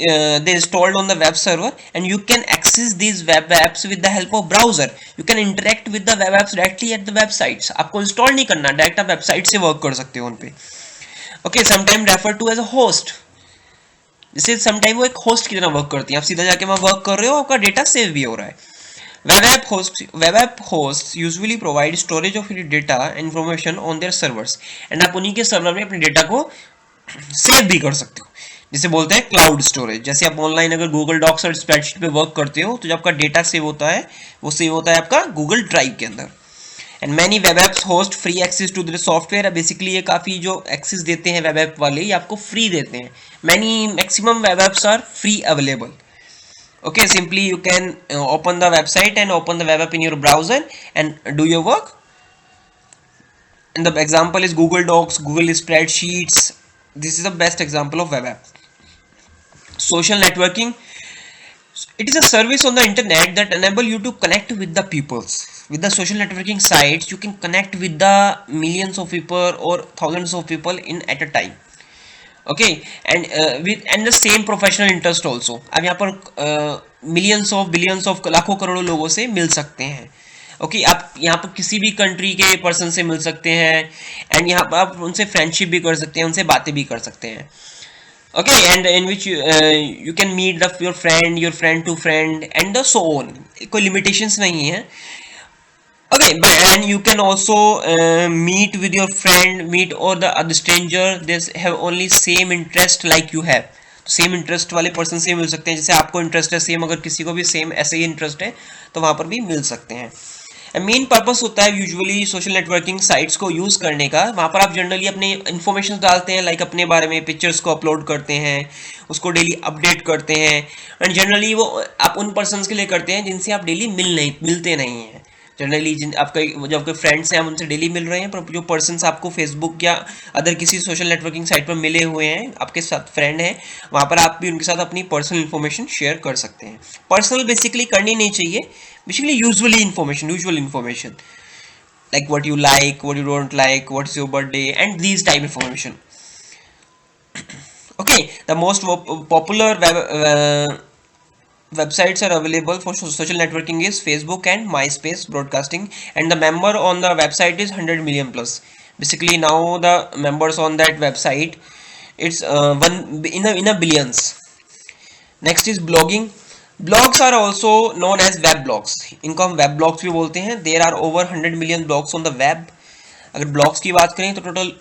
they installed on the web server and you can access these web apps with the help of browser. You can interact with the web apps directly at the websites. आपको install नहीं करना, direct आप website से work कर सकते हो उन पे. Okay, sometime referred to as a host. जैसे समटाइम वो एक होस्ट की तरह वर्क करती है. आप सीधा जाके वहाँ वर्क कर रहे हो, आपका डेटा सेव भी हो रहा है. Web app host usually provide storage of your data information on their servers, and आप उन्हीं के सर्वर में अपने डेटा को सेव भी कर सकते हो, जिसे बोलते हैं क्लाउड स्टोरेज. जैसे आप ऑनलाइन अगर गूगल डॉक्स और स्प्रेडशीट पे वर्क करते हो तो जो आपका डेटा सेव होता है वो सेव होता है आपका गूगल ड्राइव के अंदर. And many web apps host free access to the software. Basically ये काफ़ी जो एक्सेस देते हैं वेब ऐप वाले, ये आपको फ्री देते हैं. Many maximum web apps are free available. Okay, simply you can open the website and open the web app in your browser and do your work. And the example is Google Docs, Google Spreadsheets. This is the best example of web app. Social networking. It is a service on the internet that enable you to connect with the peoples. With the social networking sites, you can connect with the millions of people or thousands of people at a time. Okay, and the same professional interest also. अब यहाँ पर millions of billions of लाखों करोड़ों लोगों से मिल सकते हैं. Okay, आप यहाँ पर किसी भी कंट्री के पर्सन से मिल सकते हैं एंड यहाँ पर आप उनसे फ्रेंडशिप भी कर सकते हैं, उनसे बातें भी कर सकते हैं. Okay, and in which you can meet your friend to friend and the so on. कोई लिमिटेशंस नहीं है. Okay, and you can also meet with your friend, meet or the other stranger. They have only same interest like you have. Same interest वाले person से मिल सकते हैं. जैसे आपको interest है सेम, अगर किसी को भी सेम ऐसे ही इंटरेस्ट है तो वहाँ पर भी मिल सकते हैं. मेन पर्पस होता है यूजुअली सोशल नेटवर्किंग साइट्स को यूज़ करने का. वहाँ पर आप जनरली अपने इन्फॉर्मेशन डालते हैं, लाइक अपने बारे में पिक्चर्स को अपलोड करते हैं, उसको डेली अपडेट करते हैं. एंड जनरली वो आप उन पर्सनस के लिए करते हैं जिनसे आप डेली मिलते नहीं हैं. जनरली जिन आपका जो आपके फ्रेंड्स हैं हम उनसे डेली मिल रहे हैं, पर जो पर्सन्स आपको फेसबुक या अदर किसी सोशल नेटवर्किंग साइट पर मिले हुए हैं, आपके साथ फ्रेंड हैं, वहाँ पर आप भी उनके साथ अपनी पर्सनल इन्फॉर्मेशन शेयर कर सकते हैं। पर्सनल बेसिकली करनी नहीं चाहिए, basically usual information like what you like, what you don't like, what is your birthday, and these type information. Okay, the most popular websites are available for social networking is Facebook and MySpace broadcasting, and the member on the website is 100 million plus. Basically now the members on that website, it's one in a billions. Next is blogging. Blogs are also known as web blogs, इनको हम web blogs भी बोलते हैं। There are over 100 million blogs on the web. अगर blogs की बात करें तो टोटल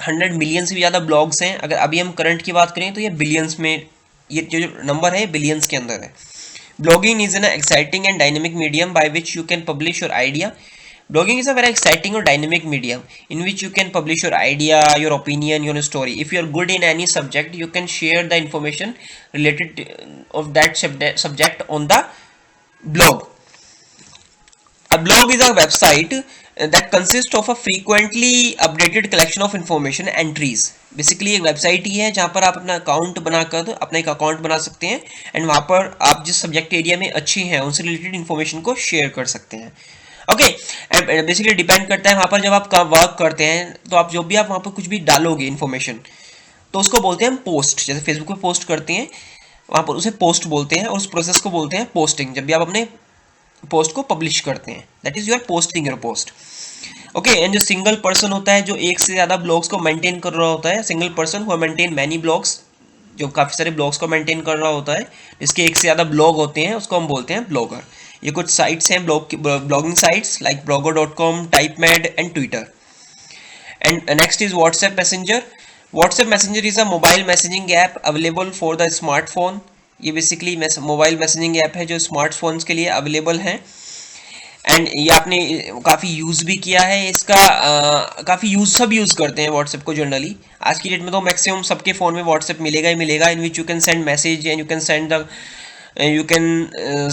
100 मिलियन से भी ज़्यादा ब्लॉग्स हैं। अगर अभी हम करंट की बात करें तो ये बिलियंस में, ये जो नंबर है बिलियंस के अंदर है। Blogging is an exciting and dynamic medium by which you can publish your idea. Blogging is a very exciting or dynamic medium in which you can publish your idea, your opinion, your story. If you are good in any subject, you can share the information related of that subject on the blog. A blog is a website that consists of a frequently updated collection of information entries. Basically एक website ही है जहाँ पर आप अपना account बनाकर अपना एक account बना सकते हैं एंड वहाँ पर आप जिस सब्जेक्ट एरिया में अच्छे हैं उनसे रिलेटेड इन्फॉर्मेशन को शेयर कर सकते हैं। ओके, बेसिकली डिपेंड करता है वहाँ पर जब आप वर्क करते हैं तो आप जो भी आप वहाँ पर कुछ भी डालोगे इन्फॉर्मेशन तो उसको बोलते हैं हम पोस्ट। जैसे फेसबुक पे पोस्ट करते हैं वहाँ पर उसे पोस्ट बोलते हैं और उस प्रोसेस को बोलते हैं पोस्टिंग। जब भी आप अपने पोस्ट को पब्लिश करते हैं that is your posting your post. Okay, and जो सिंगल पर्सन होता है जो एक से ज़्यादा ब्लॉग्स को मेंटेन कर रहा होता है, single person who maintain many blogs, जो काफ़ी सारे ब्लॉग्स को मेंटेन कर रहा होता है जिसके एक से ज़्यादा ब्लॉग होते हैं उसको हम बोलते हैं ब्लॉगर। ये कुछ साइट्स हैं blogging sites like blogger.com, typemad and Twitter. And next is WhatsApp Messenger. WhatsApp Messenger is a mobile messaging app available for the smartphone. ये बेसिकली मोबाइल मैसेजिंग ऐप है जो स्मार्टफोन्स के लिए अवेलेबल है and ये आपने काफ़ी यूज़ भी किया है इसका। काफ़ी सब यूज़ करते हैं व्हाट्सएप को जनरली। आज की डेट में तो मैक्सिमम सबके फ़ोन में व्हाट्सएप मिलेगा ही मिलेगा, in which you can send message and you can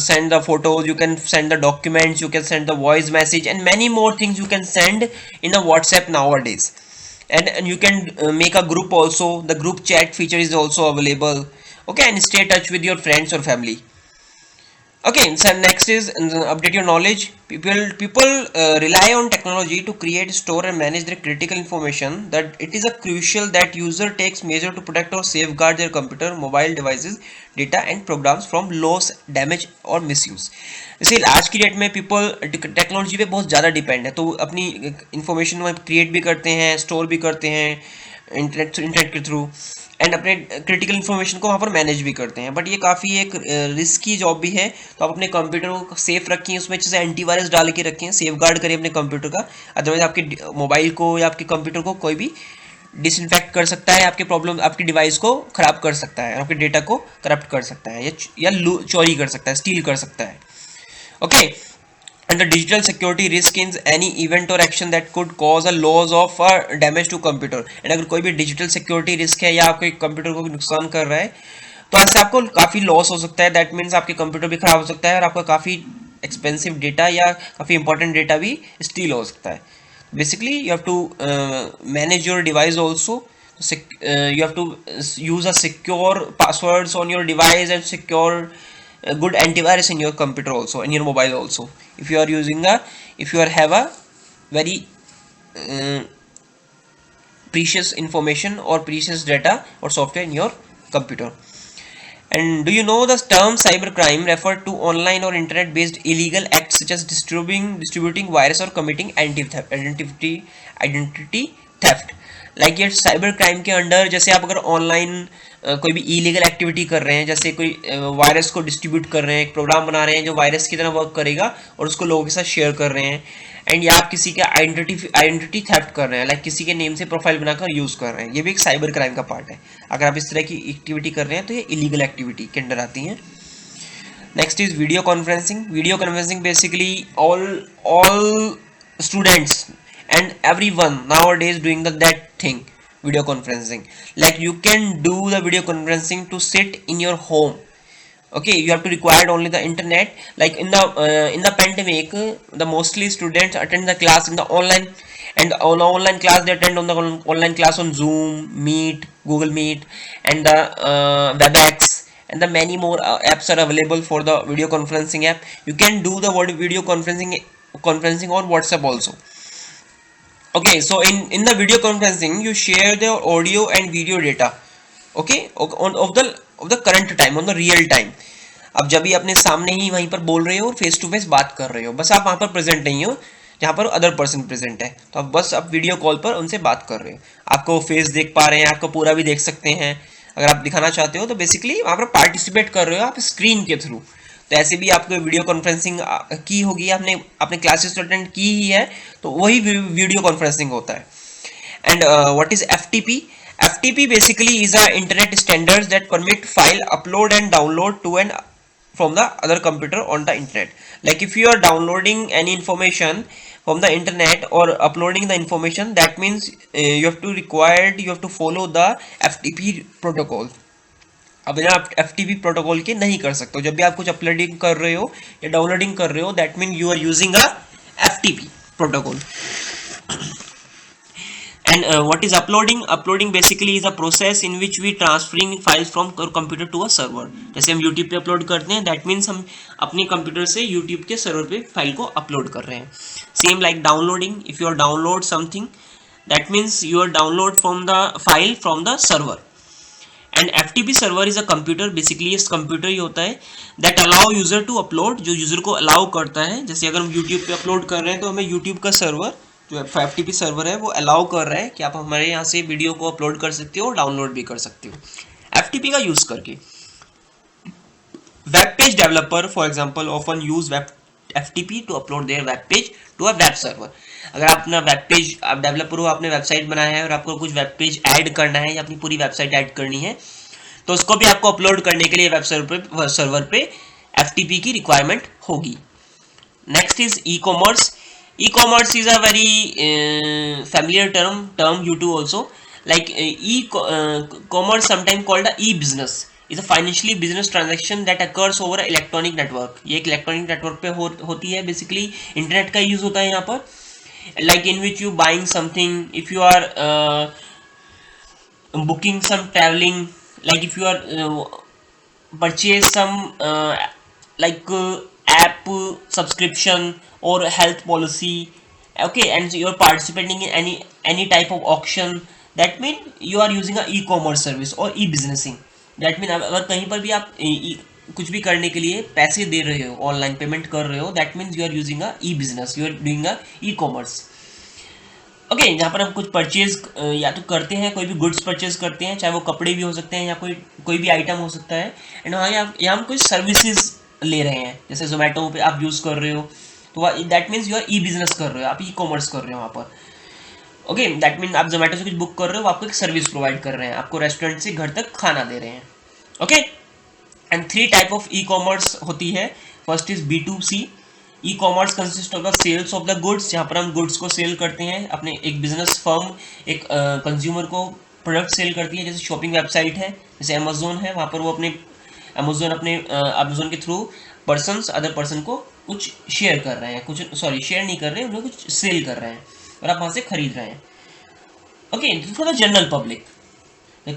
send the photos, you can send the documents, you can send the voice message and many more things you can send in a WhatsApp nowadays. And you can make a group also. The group chat feature is also available. Okay, and stay in touch with your friends or family. Okay, so next is update your knowledge. People rely on technology to create, store and manage their critical information. That it is a crucial that user takes measure to protect or safeguard their computer, mobile devices, data and programs from loss, damage और misuse. इसलिए आज की date में people technology पे बहुत ज़्यादा depend है, तो अपनी इंफॉर्मेशन में क्रिएट भी करते हैं, स्टोर भी करते हैं इंटरनेट के थ्रू एंड अपने क्रिटिकल इन्फॉर्मेशन को वहाँ पर मैनेज भी करते हैं। बट ये काफ़ी एक रिस्की जॉब भी है, तो आप अपने कंप्यूटर को सेफ रखें, उसमें अच्छे से एंटीवायरस डाल के रखें, सेफ गार्ड करें अपने कंप्यूटर का। अदरवाइज आपके मोबाइल को या आपके कंप्यूटर को कोई भी डिसइंफेक्ट कर सकता है, आपके प्रॉब्लम आपकी डिवाइस को ख़राब कर सकता है, आपके डेटा को करप्ट कर सकता है या चोरी कर सकता है, स्टील कर सकता है। Okay, and the digital security risk in any event or action that could cause a loss of or damage to computer. and अगर कोई भी डिजिटल सिक्योरिटी रिस्क है या आपके कंप्यूटर को नुकसान कर रहा है तो ऐसे आपको काफ़ी लॉस हो सकता है। दैट मीन्स आपके कंप्यूटर भी खराब हो सकता है और आपका काफ़ी एक्सपेंसिव डेटा या काफ़ी इंपॉर्टेंट डेटा भी स्टील हो सकता है। Basically you have to manage your device also. You have to use a secure passwords on your device and secure good antivirus in your computer also, in your mobile also. If you are have a very precious information or precious data or software in your computer. And do you know the term cybercrime refer to online or internet based illegal acts such as distributing virus or committing identity theft? Like ये cyber crime के under जैसे आप अगर online कोई भी illegal activity कर रहे हैं, जैसे कोई वायरस को डिस्ट्रीब्यूट कर रहे हैं, एक प्रोग्राम बना रहे हैं जो वायरस की तरह वर्क करेगा और उसको लोगों के साथ शेयर कर रहे हैं, एंड या आप किसी का आइडेंटिटी थेफ्ट कर रहे हैं, लाइक किसी के नेम से प्रोफाइल बनाकर यूज़ कर रहे हैं, ये भी एक साइबर क्राइम का पार्ट है। अगर आप इस तरह की एक्टिविटी कर रहे हैं तो ये इलीगल एक्टिविटी के अंडर आती हैं। Next is video conferencing. Video conferencing basically all students and everyone nowadays doing that thing, video conferencing. Like you can do the video conferencing to sit in your home, Okay, you have to require only the internet. Like in the pandemic, the mostly students attend the class in the online, and on the online class they attend on the online class on Zoom, Meet, Google Meet, and the WebEx, and the many more apps are available for the video conferencing app. You can do the video conferencing on WhatsApp also. Okay, so in the video conferencing you share the audio and video data. Okay, on of the current time, on the real time. अब जब भी अपने सामने ही वहीं पर बोल रहे हो और फेस टू फेस बात कर रहे हो, बस आप वहां पर प्रेजेंट नहीं हो जहां पर अदर पर्सन प्रेजेंट है, तो आप बस आप वीडियो कॉल पर उनसे बात कर रहे हो, आपको फेस देख पा रहे हैं, आपको पूरा भी देख सकते हैं अगर आप दिखाना चाहते हो, तो बेसिकली वहां पर पार्टिसिपेट कर रहे हो आप स्क्रीन के थ्रू। तो ऐसे भी आपको वीडियो कॉन्फ्रेंसिंग की होगी, आपने अपने क्लासेस अटेंड की ही है, तो वही वीडियो कॉन्फ्रेंसिंग होता है। And what is FTP? FTP basically is a internet standards that permit file upload and download to and from the other computer on the internet. Like if you are downloading any information from the internet or uploading the information, that means you have to follow the FTP protocol. अब बिना FTP protocol के नहीं कर सकते हो। जब भी आप कुछ अपलोडिंग कर रहे हो या डाउनलोडिंग कर रहे हो, that mean you are using a FTP protocol. And what is uploading? Uploading basically is a process in which we transferring files from computer to a server. जैसे हम YouTube पे अपलोड करते हैं, that means हम अपने computer से YouTube के server पे फाइल को अपलोड कर रहे हैं। Same like downloading. If you download something, that means you are download from the file from the server. And FTP server is a computer. Basically इस कंप्यूटर ही होता है that allow user to upload, जो user को allow करता है। जैसे अगर हम YouTube पे अपलोड कर रहे हैं, तो हमें YouTube का सर्वर जो FTP सर्वर है वो अलाउ कर रहा है कि आप हमारे यहाँ से वीडियो को अपलोड कर सकते हो, डाउनलोड भी कर सकते हो FTP का यूज करके। Web page developer for example often use FTP to upload their web page to a web server. अगर आप अपना वेब पेज, आप डेवलपर हो, आपने वेबसाइट बनाया है और आपको कुछ वेब पेज ऐड करना है या अपनी पूरी वेबसाइट ऐड करनी है, तो उसको भी आपको अपलोड करने के लिए वेब सर्वर पे FTP की रिक्वायरमेंट होगी। Next is e commerce. E-commerce is a very familiar term you too also. Like e-commerce, sometimes called a e-business, is a financially business transaction that occurs over an electronic network. ये एक electronic network पे होती है। Basically internet का use होता है यहाँ पर, like in which you buying something, if you are booking some traveling, like if you are purchase some like app subscription or health policy, okay, and you are participating in any type of auction, that mean you are using a e-commerce service or e-businessing. that mean अगर कहीं पर भी आप कुछ भी करने के लिए पैसे दे रहे हो, ऑनलाइन पेमेंट कर रहे हो, that means you are using a e-business, you are doing a e-commerce. Okay, जहाँ पर हम कुछ परचेज या तो करते हैं, कोई भी गुड्स परचेज करते हैं, चाहे वो कपड़े भी हो सकते हैं या कोई भी आइटम हो सकता है, एंड हाँ यहाँ हम कोई सर्विसेज ले रहे हैं, जैसे जोमेटो पे आप यूज़ कर रहे हो, तो that means you R E business कर रहे हो, आप ई कॉमर्स कर रहे हो वहाँ पर। ओके, दैट मीन आप जोमेटो से कुछ बुक कर रहे हो, आपको एक सर्विस प्रोवाइड कर रहे हैं, आपको रेस्टोरेंट से घर तक खाना दे रहे हैं। Okay, and 3 type of e commerce होती है। First is B2C। E commerce consist of the sales of the goods, जहाँ पर हम गुड्स को सेल करते हैं, अपने एक बिजनेस फर्म एक कंज्यूमर को प्रोडक्ट सेल करती है। जैसे शॉपिंग वेबसाइट है, जैसे अमेजोन है, वहाँ पर वो अपने अमेजोन के थ्रू अदर पर्सन को कुछ शेयर कर रहे हैं, कुछ शेयर नहीं कर रहे हैं, उन्हें कुछ सेल कर रहे हैं और आप वहाँ से खरीद रहे हैं। Okay, for the general public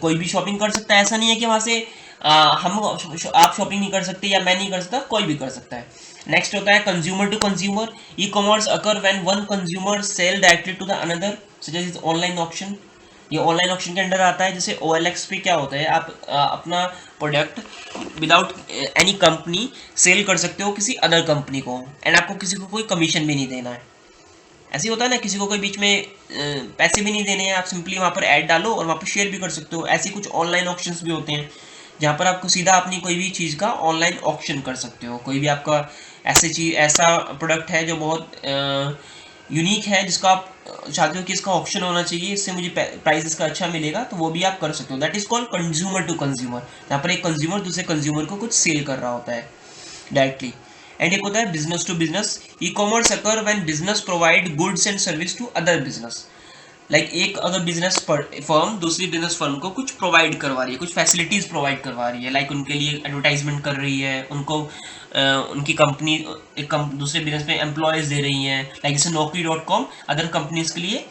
कोई भी शॉपिंग कर सकता है, ऐसा नहीं है कि वहाँ से आप शॉपिंग नहीं कर सकते या मैं नहीं कर सकता, कोई भी कर सकता है। नेक्स्ट होता है consumer to consumer. E commerce occur when one consumer sell directly to the another, such as online auction. ये ऑनलाइन ऑक्शन के अंडर आता है। जैसे OLX पे क्या होता है, आप अपना product without any company sell कर सकते हो किसी अदर कंपनी को, एंड आपको किसी को कोई कमीशन भी नहीं देना है। ऐसे होता है ना, किसी को कोई बीच में पैसे भी नहीं देने हैं, आप सिंपली वहाँ पर ऐड डालो और वहाँ पर शेयर भी कर सकते हो। ऐसे कुछ ऑनलाइन ऑक्शंस भी होते हैं जहाँ पर आपको सीधा अपनी कोई भी चीज़ का ऑनलाइन ऑक्शन कर सकते हो। कोई भी आपका ऐसा प्रोडक्ट है जो बहुत यूनिक है, जिसका आप चाहते हो कि इसका ऑप्शन होना चाहिए, इससे मुझे प्राइस इसका अच्छा मिलेगा, तो वो भी आप कर सकते हो। That is called consumer to consumer, जहाँ पर एक कंज्यूमर दूसरे कंज्यूमर को कुछ सेल कर रहा होता है डायरेक्टली। एंड एक होता है business to business. E commerce occur when business provide goods and service to other business. Like एक अगर बिजनेस फर्म दूसरी बिजनेस फर्म को कुछ प्रोवाइड करवा रही है, कुछ फैसिलिटीज प्रोवाइड करवा रही है, लाइक उनके लिए एडवर्टाइजमेंट कर रही है, उनको उनकी कंपनी एक दूसरे बिजनेस में एम्प्लॉयज दे रही है, लाइक जैसे Naukri.com अदर कंपनीज के लिए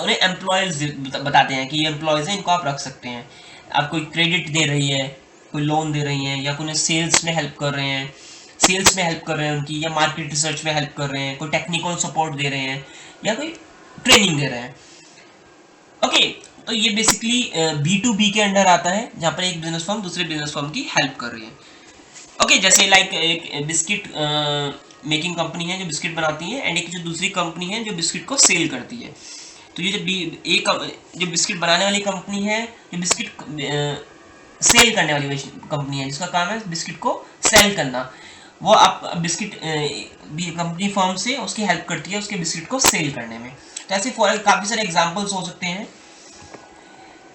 उन्हें एम्प्लॉयज बताते हैं कि ये एम्प्लॉयज हैं, इनको आप रख सकते हैं। आप कोई क्रेडिट दे रही है, कोई लोन दे रही है, या कोई सेल्स में हेल्प कर रहे हैं, सेल्स में हेल्प कर रहे हैं उनकी, या मार्केट रिसर्च में हेल्प कर रहे हैं, कोई टेक्निकल सपोर्ट दे रहे हैं, या कोई ट्रेनिंग दे रहे हैं। ओके, तो ये बेसिकली B2B के अंडर आता है, जहाँ पर एक बिजनेस फर्म दूसरे बिजनेस फर्म की हेल्प कर रही है। ओके, जैसे लाइक एक बिस्किट मेकिंग कंपनी है जो बिस्किट बनाती है, एंड एक जो दूसरी कंपनी है जो बिस्किट को सेल करती है। तो ये जो बिस्किट बनाने वाली कंपनी है, जो बिस्किट सेल करने वाली कंपनी है, जिसका काम है बिस्किट को सेल करना, वो आप बिस्किट कंपनी फर्म से उसकी हेल्प करती है उसके बिस्किट को सेल करने में। तो ऐसे काफ़ी सारे एग्जाम्पल्स हो सकते हैं।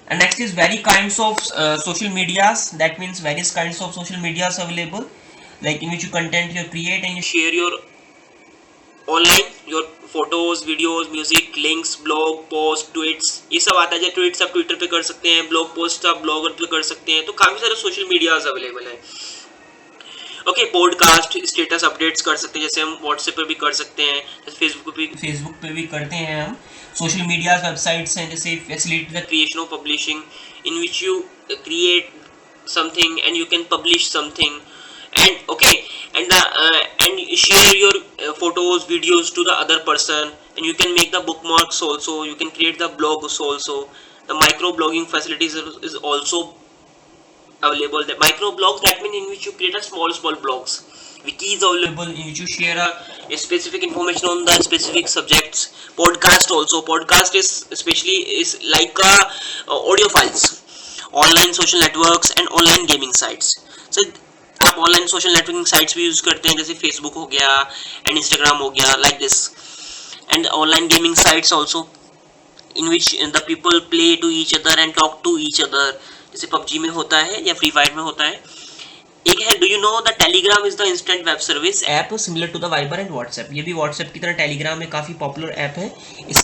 And next is very kinds of social medias. That means various kinds of social medias available, like in which you content you create and you share your online your photos, videos, music, links, blog, post, tweets, ये सब आता है। Tweets आप Twitter पे कर सकते हैं, blog post आप ब्लॉगर पे कर सकते हैं। तो काफ़ी सारे सोशल मीडियाज अवेलेबल है। ओके, पॉडकास्ट स्टेटस अपडेट्स कर सकते हैं, जैसे हम व्हाट्सएप पे भी कर सकते हैं, जैसे फेसबुक पे भी करते हैं हम। सोशल मीडिया वेबसाइट्स हैं जैसे facility the creation of publishing, in which you create something and you can publish something, and okay, and share your photos, videos to the other person, and you can make the bookmarks also, you can create the blogs also. The micro blogging facilities is also available. The micro blogs, that means in which you create a small blogs. Wiki is available in which you share a specific information on the specific subjects. Podcast also, podcast is especially is like audio files. Online social networks and online gaming sites. So आप online social networking sites भी use करते हैं, जैसे Facebook हो गया and Instagram हो गया, like this. And online gaming sites also, in which the people play to each other and talk to each other, जैसे पबजी में होता है या फ्री फायर में होता है। एक है, do you know the Telegram is the instant web service app similar to the Viber and WhatsApp. ये भी व्हाट्सएप की तरह टेलीग्राम में काफ़ी पॉपुलर ऐप है। इस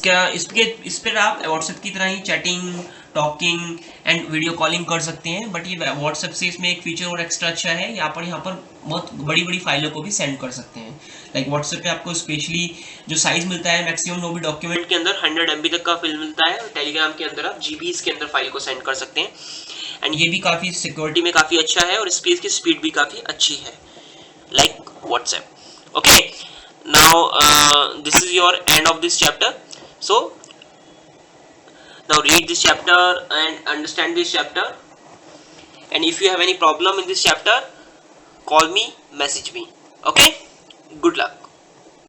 पर आप व्हाट्सएप की तरह ही chatting, talking and video calling कर सकते हैं, बट ये व्हाट्सएप से इसमें एक फीचर और एक्स्ट्रा अच्छा है, यहाँ पर बहुत बड़ी बड़ी फाइलों को भी सेंड कर सकते हैं। लाइक व्हाट्सएप पे आपको स्पेशली जो साइज मिलता है मैक्सिमम वो भी डॉक्यूमेंट के अंदर 100 MB तक का फिल मिलता है, टेलीग्राम के अंदर आप GBs के अंदर फाइल को सेंड कर सकते हैं। एंड ये भी काफ़ी सिक्योरिटी में काफ़ी अच्छा है और स्पेस की स्पीड भी काफ़ी अच्छी है, like WhatsApp. Okay, now this is your end of this chapter. So now read this chapter and understand this chapter, and if you have any problem in this chapter, call me, message me. Okay, good luck.